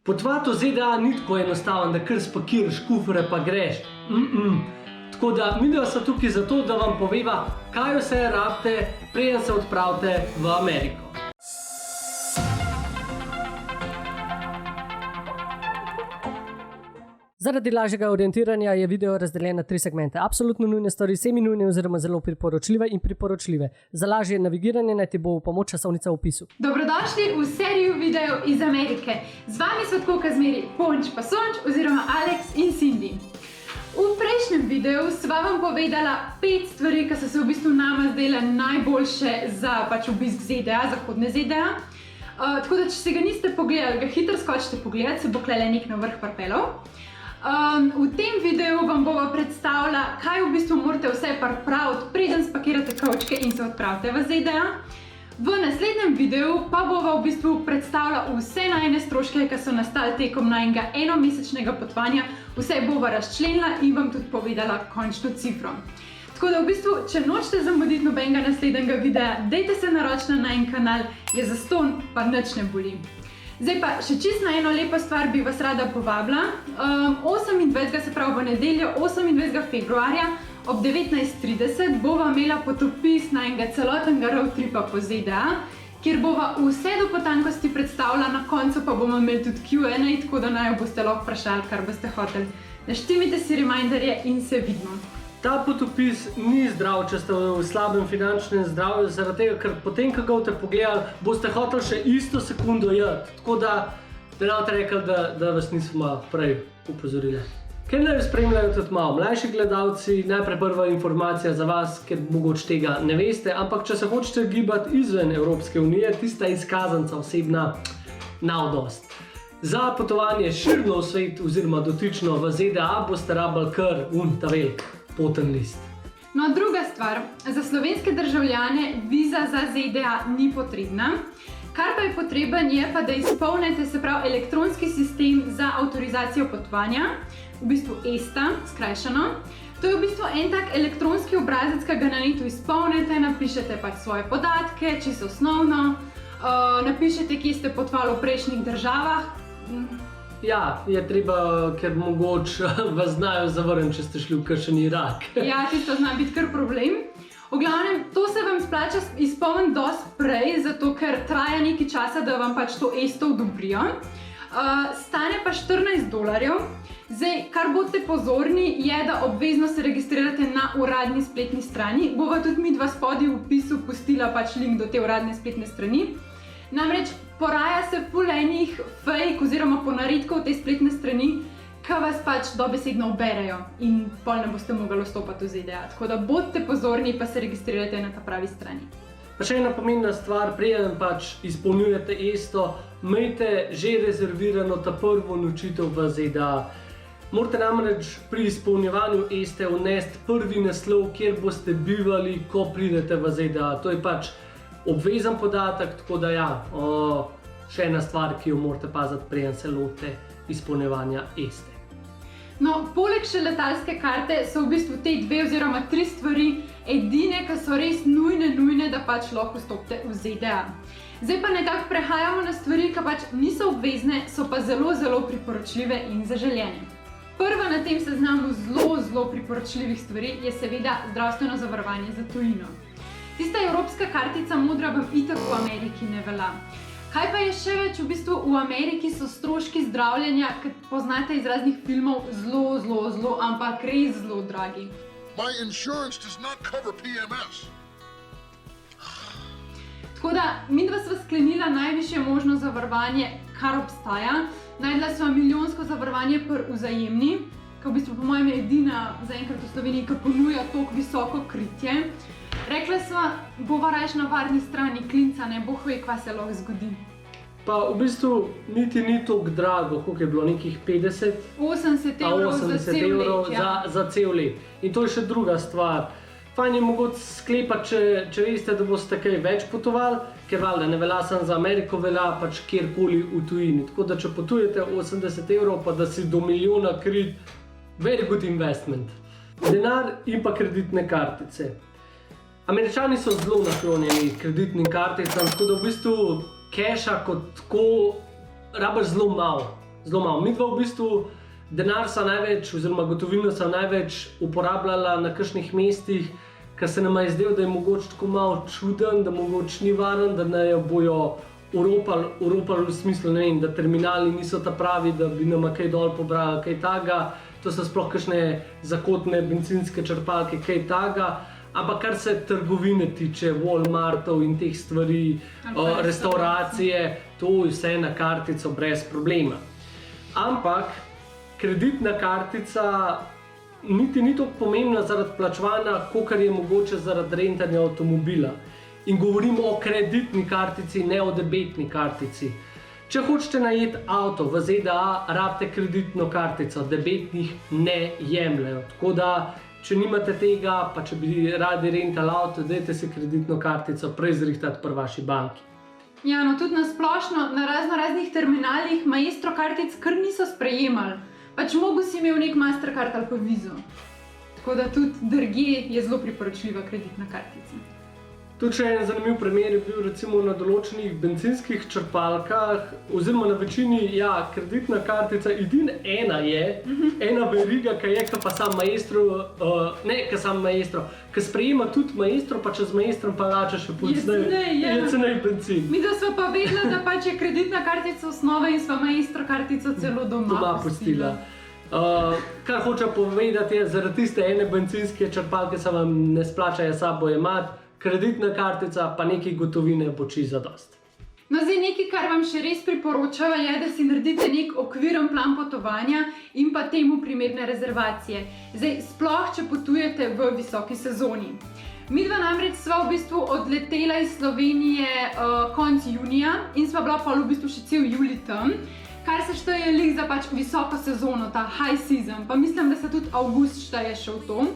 Potovati v ZDA ni tako enostaven, da kar spakiraš kufre pa greš. Tako da midva sta tukaj zato, da vam poveva, kaj vse rabite, preden se odpravite v Ameriko. Zaradi lažjega orientiranja je video razdeljen na 3 segmente. Absolutno nujne stvari, semi-nujne oziroma zelo priporočljive in priporočljive. Za lažje navigiranje naj ti bo v pomoč časovnica v opisu. Dobrodošli v seriju videov iz Amerike. Z vami so tako kazmeri Ponč pa Sonč oziroma Alex in Cindy. V prejšnjem videu sva vam povedala 5 stvari, ki so se v bistvu nama zdele najboljše za obisk ZDA, zahodne ZDA. Tako da, če se ga niste pogledali, ga hitro skočite pogledati, se bo klele nek na vrh parpelov. V tem videu vam bova predstavila, kaj v bistvu morate vse pripraviti, preden spakirate kovčke in se odpravite v ZDA. V naslednjem videu pa bova v bistvu predstavila vse najine stroške, ki so nastali tekom najinega enomesečnega potovanja. Vse bova razčlenila in vam tudi povedala končno cifro. Tako da v bistvu, če nočete zamuditi nobenega naslednjega videa, dajte se naročiti na najin kanal, je zastonj pa nič ne boli. Zdaj pa še čisto na eno lepo stvar bi vas rada povabila. 28. se pravi v nedeljo, 28. februarja ob 19:30 bova imela potopis najinega celotnega road tripa po ZDA, kjer bova vse do potankosti predstavila, na koncu pa bomo imeli tudi Q&A, tako da naj boste lahko vprašali, kar boste hoteli. Naštimite si reminderje in se vidimo. Ta potopis ni zdrav, če ste v slabem finančnem zdravju, zaradi tega, ker potem, ko ga boste pogledali, boste hoteli še isto sekundo jeti. Tako da ne boste rekli, da vas nismo prej upozorili. Ker naj spremljajo tudi malo mlajši gledalci, najprej prva informacija za vas, ker mogoče tega ne veste, ampak če se hočete gibati izven Evropske unije, tista izkazanca osebna navdost. Za potovanje širno v svet oziroma dotično v ZDA boste rabili kar ta velik poten list. No, druga stvar, za slovenske državljane viza za ZDA ni potrebna. Kar pa je potreben je pa, da izpolnite, se pravi, elektronski sistem za avtorizacijo potovanja, v bistvu ESTA, skrajšano. To je v bistvu en tak elektronski obrazec, ki ga na netu izpolnite, napišete pač svoje podatke, čisto osnovno, napišete, kje ste potovali v prejšnjih državah. Ja, je treba, ker mogoče vas znajo zavrniti, če ste šli v kakšen Irak. Ja, tisto zna biti kar problem. V glavnem, to se vam splača izpolniti dosti prej, zato ker traja nekaj časa, da vam pač to ESTO odobrijo. Stane pa $14. Zdaj, kar bodite pozorni, je, da obvezno se registrirate na uradni spletni strani. Bova tudi midva spodaj v opisu pustila pač link do te uradne spletne strani. Namreč poraja se ful enih fake oziroma ponaredkov te spletne strani, ki vas pač dobesedno uberejo in pol ne boste mogli vstopati v ZDA. Tako da bodite pozorni pa se registrirajte na ta pravi strani. Pa še ena pomembna stvar, preden pač izpolnjujete ESTO, imejte že rezervirano ta prvo nočitev v ZDA. Morate namreč pri izpolnjevanju ESTE vnesti prvi naslov, kjer boste bivali, ko pridete v ZDA. To je pač obvezen podatek, tako da ja, še ena stvar, ki jo morate paziti, preden se lotite izpolnjevanja ESTE. No, poleg še letalske karte so v bistvu te 2 oziroma 3 stvari edine, ki so res nujne, da pač lahko vstopite v ZDA. Zdaj pa nekako prehajamo na stvari, ki pač niso obvezne, so pa zelo priporočljive in zaželjene. Prva na tem seznamu zelo priporočljivih stvari je seveda zdravstveno zavarovanje za tujino. Tista evropska kartica modra vam itak v Ameriki ne velja. Kaj pa je še več, v bistvu v Ameriki so stroški zdravljenja, ki poznate iz raznih filmov, zelo, ampak res zelo dragi. My insurance does not cover PMS. Tako da, midva sva sklenila najvišje možno zavarovanje, kar obstaja. Najdla sva milijonsko zavarovanje pri Vzajemni, ki v bistvu po mojem je edina zaenkrat v Sloveniji, ki ponuja toliko visoko kritje. Rekla sva, bova rajš na varni strani klinca, ne boh ve, kva se lahko zgodi. Pa v bistvu niti ni toliko drago, koliko je bilo nekih 80 evrov za cel let, ja. Za cel let. In to je še druga stvar. Fajn je mogoče sklepati, če veste, da boste kaj več potovali, ker valjda ne velja samo za Ameriko, velja pač kjerkoli v tujini. Tako da če potujete 80 evrov, pa da si do milijona krit, very good investment. Denar in pa kreditne kartice. Američani so zelo naklonjeni kreditnim karticam, tako da v bistvu keša kot tako rabiš zelo malo. zelo malo. Midva v bistvu denar so največ, oziroma gotovino so največ uporabljala na kakšnih mestih, ker se nam je zdelo, da je mogoče tako malo čuden, da mogoče ni varen, da ne jo bojo uropali v smislu, ne vem, da terminali niso ta pravi, da bi nam kaj dol pobrali, kaj taga. To so sploh kakšne zakotne bencinske črpalke, kaj taga. Ampak kar se trgovine tiče, Walmartov in teh stvari, restauracije, to je vse na kartico brez problema. Ampak kreditna kartica niti ni tako pomembna zaradi plačevanja, kolikor je mogoče zaradi rentanja avtomobila. In govorimo o kreditni kartici, ne o debetni kartici. Če hočete najeti avto v ZDA, rabite kreditno kartico, debetnih ne jemljejo. Tako da, če nimate tega, pa če bi radi rentali avto, dajte si kreditno kartico prej zrihtati pri vaši banki. Ja, no tudi na splošno, na raznih terminalih Maestro kartic kar niso sprejemali. Pač mogo si imel nek Mastercard ali pa Vizo. Tako da tudi drugje je zelo priporočljiva kreditna kartica. Tudi še en zanimiv primer je bil recimo na določenih bencinskih črpalkah, oziroma na večini, ja, kreditna kartica, edina ena je, ena veriga, ki je, ki pa sam Maestro, ki sprejema tudi Maestro, pa če z Maestrom pa lačaš še je cenej benzin. Mi da smo pa vedela, da pač je kreditna kartica osnova in smo Maestro kartico celo doma pustila. Kar hoče povedati je, zaradi tiste ene bencinske črpalke se vam ne splača sabo jemati, kreditna kartica pa nekaj gotovine bo čisto zadost. No, zdaj nekaj, kar vam še res priporočava, je, da si naredite nek okviren plan potovanja in pa temu primerne rezervacije. Zdaj, sploh, če potujete v visoki sezoni. Midva namreč sva v bistvu odletela iz Slovenije konec junija in sva bila pa v bistvu še cel julij tam, kar se šteje lih za pač visoko sezono, ta high season, pa mislim, da se tudi avgust šteje še v tom.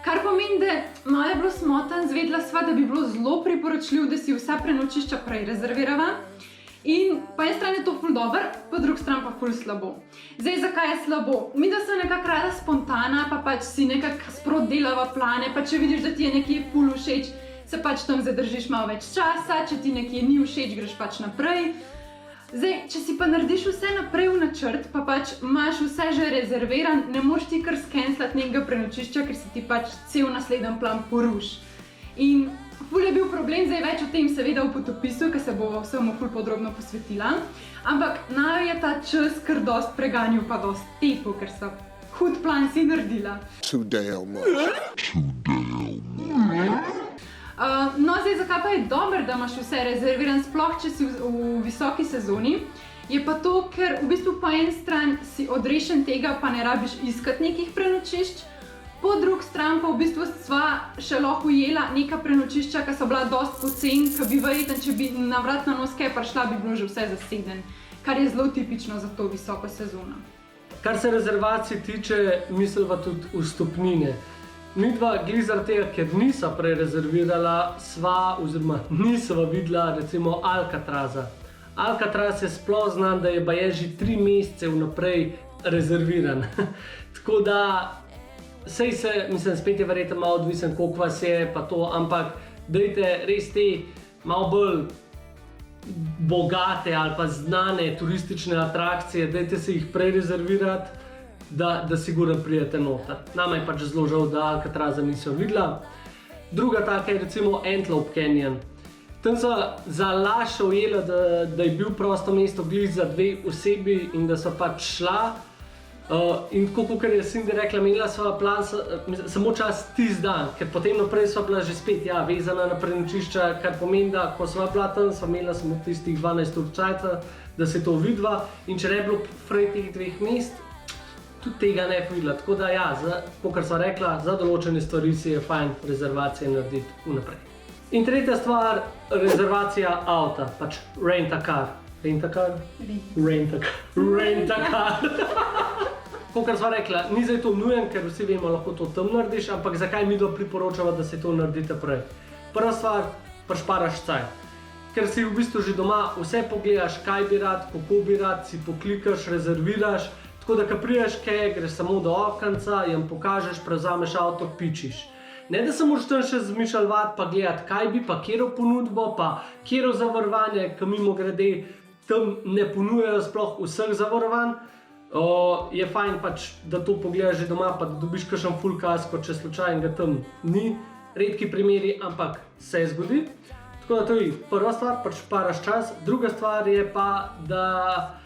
Kar pomeni, da malo je bilo smotan, zvedela sva, da bi bilo zelo priporočljivo, da si vsa prenočišča prej rezervirava. In po eni strani je to ful dober, po drugi strani pa ful slabo. Zdaj, zakaj je slabo? Mi da sem nekako rada spontana, pa pač si nekako sprot delava plane, pa če vidiš, da ti je nekje ful všeč, se pač tam zadržiš malo več časa, če ti nekje ni všeč, greš pač naprej. Zdaj, če si pa narediš vse naprej v načrt, pa pač imaš vse že rezerviran, ne moreš ti kar skenslati nekega prenočišča, ker se ti pač cel naslednji plan poruši. In ful je bil problem, zdaj več o tem seveda v potopisu, ker se bo vsemu ful podrobno posvetila. Ampak naju je ta čas kar dost preganjal, pa dost tepel, ker so hud plan si naredila. Too damn much. No, zdaj, zakaj pa je dobro, da imaš vse rezerviran, sploh če si v visoki sezoni, je pa to, ker v bistvu po eni strani si odrešen tega, pa ne rabiš iskati nekih prenočišč, po drugi strani pa v bistvu sva še lahko ujela neka prenočišča, ki so bila dost poceni, ki bi verjetno, če bi na vrat na nos kaj prišla, bi bilo že vse zaseden, kar je zelo tipično za to visoko sezono. Kar se rezervacij tiče, misliva tudi vstopnine. Midva glih zaradi tega, ker nisva prej rezervirala, sva oziroma nisva videla recimo Alcatraza. Alcatraz je sploh znan, da je baje že 3 mesece vnaprej rezerviran. Tako da, sej se, mislim, spet je verjetno malo odvisen, koliko vas je pa to, ampak dajte res te malo bolj bogate ali pa znane turistične atrakcije, dajte se jih prej rezervirati, da sigurno pridete noter. Nama je pač zelo žal, da Alcatraza nisem videla. Druga taka je recimo Antelope Canyon. Tam so za laž ujela, da je bil prosto mesto glih za 2 osebi in da so pač šla. In tako, kot je Cindy rekla, imela sva plan samo čas tisti dan, ker potem naprej sva bila že spet vezana na prenočišča, kar pomeni, da ko sva bila tam, sva imela samo tistih 12 ur časa, da se to vidva. In če ne bilo prej teh 2 mest, tudi tega ne videla. Tako da ja, kot sva rekla, za določene stvari si je fajn rezervacije narediti vnaprej. In tretja stvar, rezervacija avta, pač rent-a-car. Rent-a-car? Rent-a-car. Kot sva rekla, ni zdaj to nujen, ker vsi vemo, lahko to tam narediš, ampak zakaj midva priporočava, da se to naredite prej? Prva stvar, prišparaš cajt. Ker si v bistvu že doma vse pogledaš, kaj bi rad, kako bi rad, si poklikaš, rezerviraš, tako da, ko prideš kaj, greš samo do okenca, jim pokažeš, prevzameš avto, pičiš. Ne da se moraš tam še zmišljati, pa gledati, kaj bi, pa kjero ponudbo, pa kjero zavarovanje, ki mimo grede, tam ne ponujajo sploh vseh zavarovanj. Je fajn pač, da to pogledaš že doma, pa da dobiš kakšen full kasko, če slučajno ga tam ni. Redki primeri, ampak se zgodi. Tako da to je prva stvar, pač paraš čas. Druga stvar je pa, da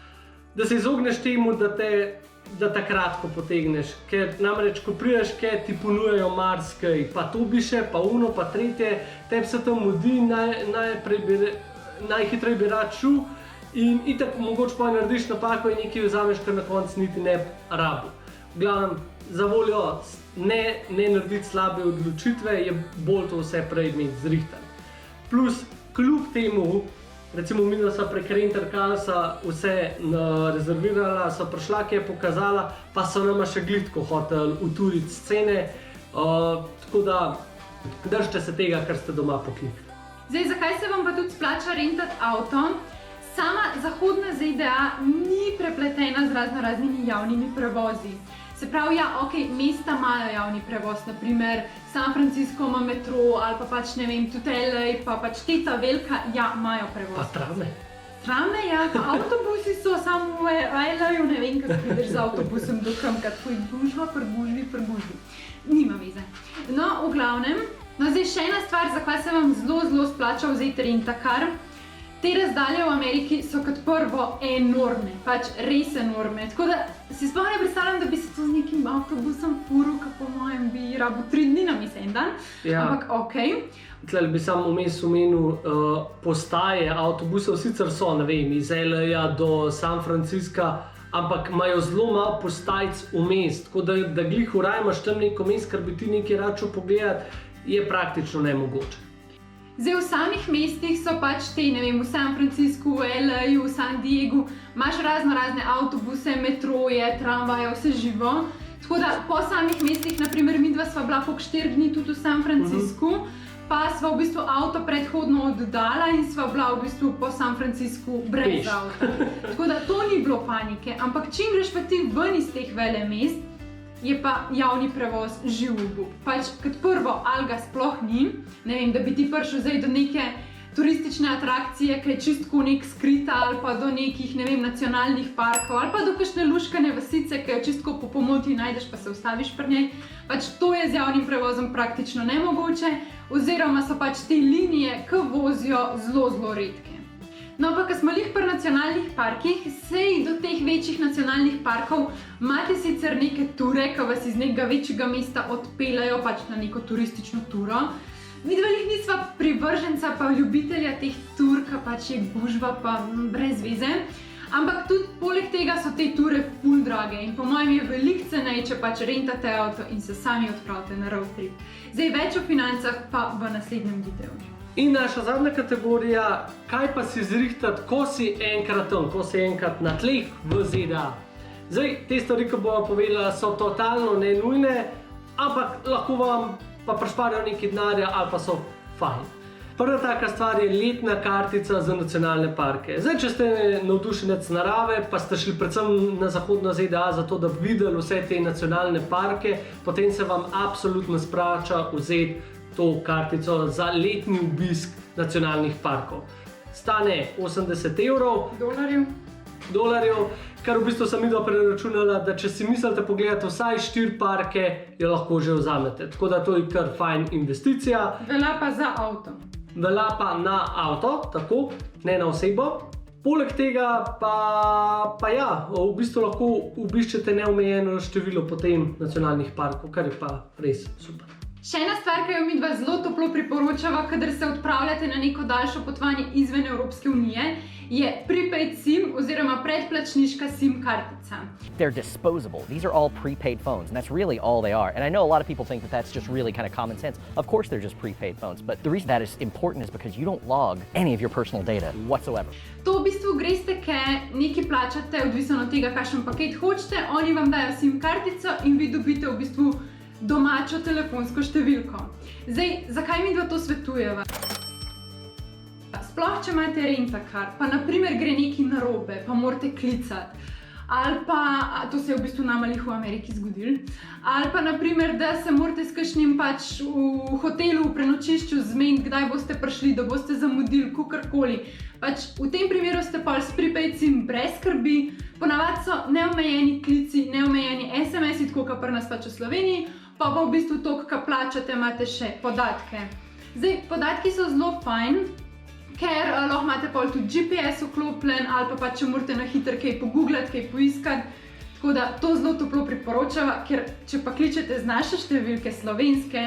se izogneš temu, da ta kratko potegneš. Ker namreč, ko prideš, ti ponujajo marsikaj, pa to bi še, pa uno, pa tretje, tebi se tam mudi, najhitreje bi rad šel in itak mogoče pa narediš napako in nekaj vzameš, kar na koncu niti ne rabu. V glavnem, za voljo ne narediti slabe odločitve, je bolj to vse prej imeti zrihtan. Plus, kljub temu, recimo midva sva prek Rentercalsa vse rezervirala, sva prišla, ki je pokazala, pa so nama še glitko hoteli uturiti scene, tako da držite se tega, kar ste doma poklikali. Zdaj, zakaj se vam pa tudi splača rentati avto? Sama zahodna ZDA ni prepletena z raznimi javnimi prevozi. Se pravi, ja, ok, mesta imajo javni prevoz, naprimer San Francisco ima metro ali pa pač ne vem, tudi LA, pa pač teta velika, ja, imajo prevoz. Pa trame. Trame, ja, pa avtobusi so samo v LA-ju, ne vem, kako prideš z avtobusom do kamka, tvoj gužva, prgužvi. Nima veze. No, v glavnem, zdaj še ena stvar, zakaj se vam zelo splača vzeti rentakar. Te razdalje v Ameriki so kot prvo enormne, pač res enormne. Tako da si sploh ne predstavljam, da bi se to z nekim avtobusom furil, kako po mojem bi rabil 3 dni na en dan. Ja. Ampak okej. Tlele bi samo vmes omenil postaje avtobusov, sicer so, ne vem, iz LA do San Francisca, ampak imajo zelo malo postajc vmes, tako da glih uraj imaš tam neko mest, kar bi ti nekaj račel pogledati, je praktično nemogoče. Zdaj, v samih mestih so pač te, ne vem, v San Franciscu, v LA-ju, v San Diegu, imaš razne avtobuse, metroje, tramvaje, vse živo. Tako da po samih mestih, naprimer, midva sva bila po 4 dni tudi v San Franciscu, pa sva v bistvu avto predhodno oddala in sva bila v bistvu po San Franciscu brez avta. Tako da to ni bilo panike, ampak čim greš pa ti ven iz teh velemest, je pa javni prevoz živ obup. Pač kot prvo, ali ga sploh ni, ne vem, da bi ti prišel zdaj do neke turistične atrakcije, ki je čistko nek skrita, ali pa do nekih, ne vem, nacionalnih parkov, ali pa do kakšne luškane vasice, ki jo čistko po pomoti najdeš, pa se ustaviš pri njej. Pač to je z javnim prevozom praktično nemogoče, oziroma so pač te linije, ki vozijo zelo redke. No, pa ko smo lih pri nacionalnih parkih, sej do teh večjih nacionalnih parkov imate sicer neke ture, ki vas iz nekega večjega mesta odpeljajo pač na neko turistično turo. Midva jih nisva privrženca pa ljubitelja teh tur, ki pač je gužva pa brez veze. Ampak tudi poleg tega so te ture ful drage in po mojem je veliko cenej, če pač rentate avto in se sami odpravite na road trip. Zdaj več o financah pa v naslednjem videu. In naša zadnja kategorija, kaj pa si zrihtati, ko si enkrat tam, ko si enkrat na tleh v ZDA. Zdaj, te stvari, ki bova povedala, so totalno nenujne, ampak lahko vam pa prišparijo nekaj denarja ali pa so fajn. Prva taka stvar je letna kartica za nacionalne parke. Zdaj, če ste navdušenec narave, pa ste šli predvsem na zahodno ZDA zato, da bi videli vse te nacionalne parke, potem se vam absolutno splača vzeti to kartico za letni obisk nacionalnih parkov. Stane 80 €. Dolarjev, kar v bistvu sem midva preračunala, da če si mislite pogledati vsaj 4 parke, jo lahko že vzamete. Tako da to je kar fajn investicija. Velja pa za avto. Velja pa na avto, tako, ne na osebo. Poleg tega pa ja, v bistvu lahko obiščete neomejeno število potem nacionalnih parkov, kar je pa res super. Še ena stvar, ki jo midva zelo toplo priporočava, kadar se odpravljate na neko daljšo potovanje izven Evropske unije, je prepaid SIM oziroma predplačniška SIM kartica. They're disposable. These are all prepaid phones, and that's really all they are. And I know a lot of people think that that's just really kind of common sense. Of course they're just prepaid phones, but the reason that is important is because you don't log any of your personal data whatsoever. To v bistvu greste, ker nekaj plačate, odvisno od tega, kakšen paket hočete, oni vam dajo SIM kartico in vi dobite v bistvu domačo telefonsko številko. Zdaj, zakaj midva to svetujeva? Sploh, če imate rentakar, pa naprimer gre nekaj narobe, pa morate klicati. ali pa, to se je v bistvu nama lih v Ameriki zgodilo, ali pa naprimer, da se morate s kakšnim pač v hotelu, v prenočišču zmeniti, kdaj boste prišli, da boste zamudili, kakorkoli. Pač v tem primeru ste pa s prepaid SIM brez skrbi, ponavadi so neomejeni klici, neomejeni SMS-i, tako kot pri nas pač v Sloveniji, pa v bistvu to, kar plačate, imate še podatke. Zdaj, podatki so zelo fajn, ker lahko imate pol tudi GPS vklopljen ali pa če morate na hitro kaj pogooglati, kaj poiskati. Tako da to zelo toplo priporočava, ker če pa kličete z naše številke slovenske,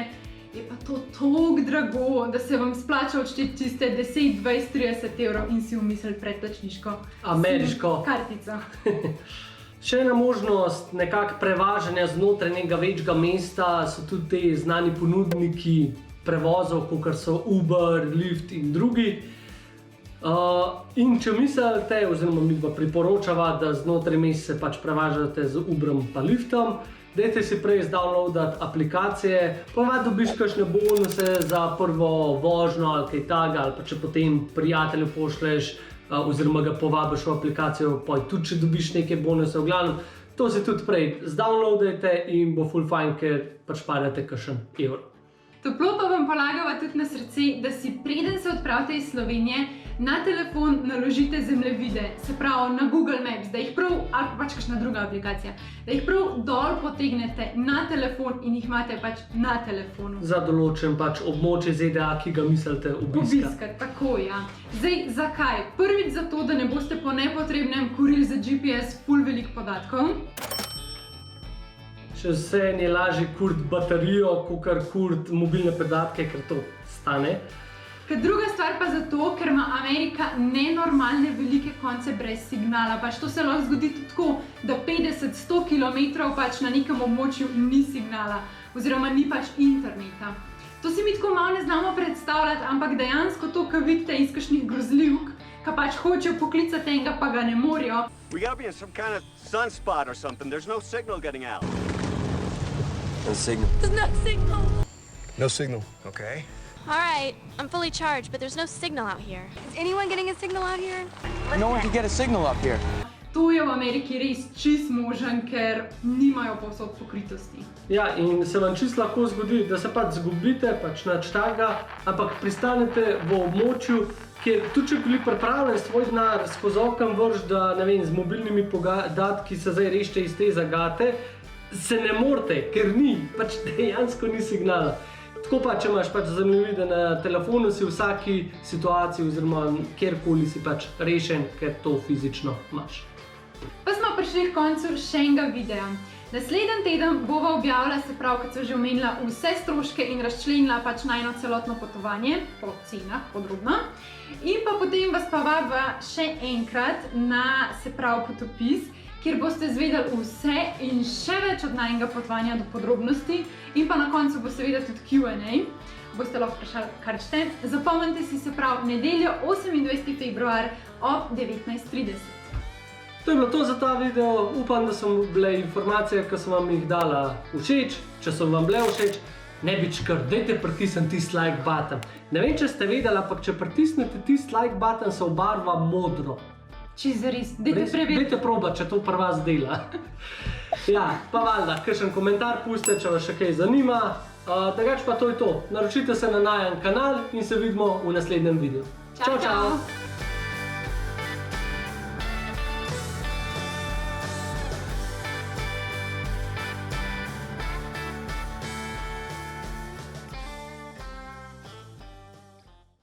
je pa to toliko drago, da se vam splača odšteti tiste 10, 20, 30 evrov in si umisliti predplačniško ameriško kartico. Še ena možnost nekako prevažanja znotraj nekega večjega mesta so tudi te znani ponudniki prevozov, kot so Uber, Lyft in drugi. In če mislite, oziroma mi pa priporočava, da znotraj mesta se pač prevažate z Uberom pa Lyftom, dajte si prej zdownloadati aplikacije, ponavadi dobiš kakšne bonuse za prvo vožnjo ali kaj takega, ali pa če potem prijatelju pošleš oziroma ga povabiš v aplikacijo, pa tudi če dobiš neke bonuse, v glavnem, to si tudi prej zdownloadajte in bo ful fajn, ker pač padete kakšen evro. Toplo pa vam polagava tudi na srce, da si preden se odpravite iz Slovenije, na telefon naložite zemljevide, se pravi na Google Maps, da jih prav, ali pa pač kakšna druga aplikacija, da jih prav dol potegnete na telefon in jih imate pač na telefonu. Za določen pač območje ZDA, ki ga mislite obiskati. Tako, ja. Zdaj, zakaj? Prvič zato, da ne boste po nepotrebnem kurili za GPS ful veliko podatkov. Še vse je lažje kuriti baterijo, kakor kuriti mobilne podatke, ker to stane. Ker druga stvar pa zato, ker ima Amerika nenormalne velike konce brez signala. Pač to se lahko zgodi tudi tako, da 50-100 km pač na nekem območju ni signala, oziroma ni pač interneta. To si mi tako malo ne znamo predstavljati, ampak dejansko to, kar vidite iz kakšnih grozljivk, ki pač hočejo poklicati enega, pa ga ne morejo. We gotta be in some kind of sunspot or something. There's no signal getting out. No signal. There's no signal. No signal. Okay. All right, I'm fully charged, but there's no signal out here. Is anyone getting a signal out here? No one can get a signal up here. To je v Ameriki res čist možen, ker nimajo povsod pokritosti. Ja, in se vam čisto lahko zgodi, da se pač zgubite, pač nič takega, ampak pristanete v območju, kjer tudi če bili pripravljeni svoj denar skozi okno vrš, da ne vem, z mobilnimi podatki se zdaj rešite iz te zagate, se ne morete, ker ni, pač dejansko ni signala. Tako pa, če imaš pač zemljevide na telefonu, si v vsaki situaciji oziroma kjerkoli si pač rešen, ker to fizično imaš. Pa smo prišli k koncu še enega videa. Naslednji teden bova objavila, se pravi, kot sem že omenila, vse stroške in razčlenila pač najno celotno potovanje, po cenah podrobno. In pa potem vas pa vabila še enkrat na, se pravi, potopis, kjer boste izvedeli vse in še več od najnega potovanja do podrobnosti in pa na koncu bo seveda tudi Q&A, boste lahko vprašali, kar čete. Zapomnite si, se pravi, nedeljo 28. februar ob 19:30. To je bilo to za ta video, upam, da so bile informacije, ki sem vam jih dala všeč. Če so vam bile všeč, ne bi čkar, dajte pritisniti tisti like button. Ne vem, če ste vedeli, ampak če pritisnete tisti like button, se obarva modro. Čisto res, dajte preveriti. Dajte probati, če to pri vas dela. Ja, pa valjda, kakšen komentar pustite, če vas še kaj zanima. Drugače pa to je to. Naročite se na najin kanal in se vidimo v naslednjem videu. Čau, čau!